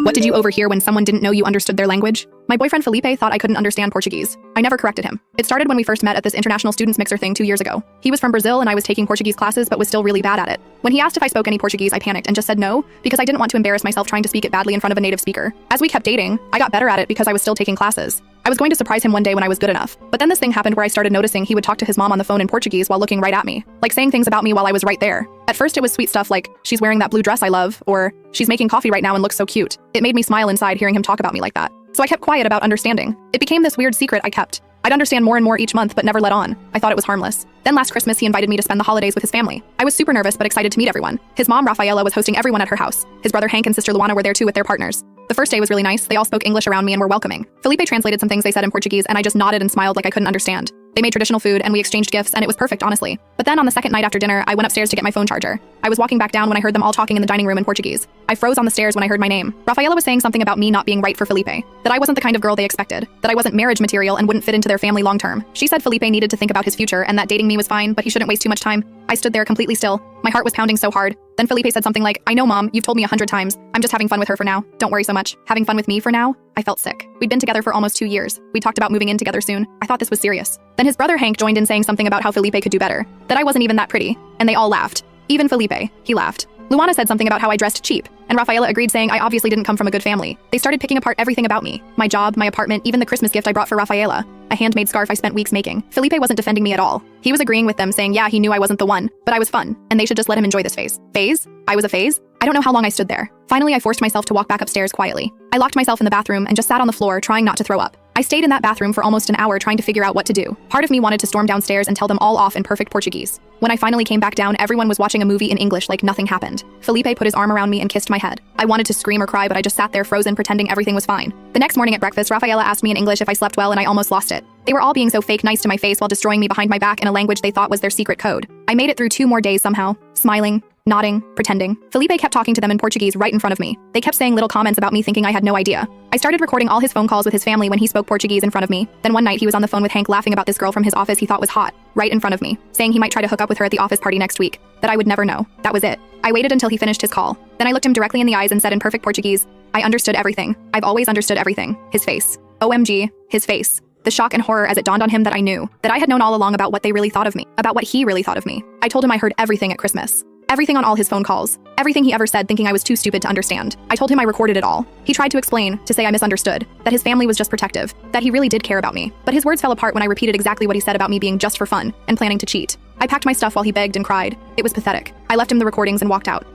What did you overhear when someone didn't know you understood their language? My boyfriend Felipe thought I couldn't understand Portuguese. I never corrected him. It started when we first met at this international students mixer thing 2 years ago. He was from Brazil and I was taking Portuguese classes but was still really bad at it. When he asked if I spoke any Portuguese, I panicked and just said no, because I didn't want to embarrass myself trying to speak it badly in front of a native speaker. As we kept dating, I got better at it because I was still taking classes. I was going to surprise him one day when I was good enough. But then this thing happened where I started noticing he would talk to his mom on the phone in Portuguese while looking right at me, like saying things about me while I was right there. At first it was sweet stuff like, she's wearing that blue dress I love, or she's making coffee right now and looks so cute. It made me smile inside hearing him talk about me like that. So I kept quiet about understanding. It became this weird secret I kept. I'd understand more and more each month but never let on. I thought it was harmless. Then last Christmas he invited me to spend the holidays with his family. I was super nervous but excited to meet everyone. His mom, Rafaela, was hosting everyone at her house. His brother Hank and sister Luana were there too with their partners. The first day was really nice. They all spoke English around me and were welcoming. Felipe translated some things they said in Portuguese and I just nodded and smiled like I couldn't understand. They made traditional food and we exchanged gifts and it was perfect, honestly. But then on the second night after dinner, I went upstairs to get my phone charger. I was walking back down when I heard them all talking in the dining room in Portuguese. I froze on the stairs when I heard my name. Rafaela was saying something about me not being right for Felipe, that I wasn't the kind of girl they expected, that I wasn't marriage material and wouldn't fit into their family long term. She said Felipe needed to think about his future and that dating me was fine, but he shouldn't waste too much time. I stood there completely still. My heart was pounding so hard. Then Felipe said something like, I know, Mom, you've told me 100 times. I'm just having fun with her for now. Don't worry so much. Having fun with me for now? I felt sick. We'd been together for almost 2 years. We talked about moving in together soon. I thought this was serious. Then his brother Hank joined in saying something about how Felipe could do better, that I wasn't even that pretty, and they all laughed. Even Felipe, he laughed. Luana said something about how I dressed cheap, and Rafaela agreed saying I obviously didn't come from a good family. They started picking apart everything about me. My job, my apartment, even the Christmas gift I brought for Rafaela. A handmade scarf I spent weeks making. Felipe wasn't defending me at all. He was agreeing with them saying yeah, he knew I wasn't the one, but I was fun, and they should just let him enjoy this phase. Phase? I was a phase? I don't know how long I stood there. Finally, I forced myself to walk back upstairs quietly. I locked myself in the bathroom and just sat on the floor trying not to throw up. I stayed in that bathroom for almost an hour trying to figure out what to do. Part of me wanted to storm downstairs and tell them all off in perfect Portuguese. When I finally came back down, everyone was watching a movie in English like nothing happened. Felipe put his arm around me and kissed my head. I wanted to scream or cry, but I just sat there frozen pretending everything was fine. The next morning at breakfast, Rafaela asked me in English if I slept well and I almost lost it. They were all being so fake nice to my face while destroying me behind my back in a language they thought was their secret code. I made it through 2 more days somehow, smiling, nodding, pretending. Felipe kept talking to them in Portuguese right in front of me. They kept saying little comments about me thinking I had no idea. I started recording all his phone calls with his family when he spoke Portuguese in front of me. Then one night he was on the phone with Hank laughing about this girl from his office he thought was hot, right in front of me, saying he might try to hook up with her at the office party next week, that I would never know. That was it. I waited until he finished his call. Then I looked him directly in the eyes and said in perfect Portuguese, I understood everything. I've always understood everything. His face. OMG, his face. The shock and horror as it dawned on him that I knew, that I had known all along about what they really thought of me, about what he really thought of me. I told him I heard everything at Christmas. Everything on all his phone calls. Everything he ever said thinking I was too stupid to understand. I told him I recorded it all. He tried to explain, to say I misunderstood, that his family was just protective, that he really did care about me. But his words fell apart when I repeated exactly what he said about me being just for fun and planning to cheat. I packed my stuff while he begged and cried. It was pathetic. I left him the recordings and walked out.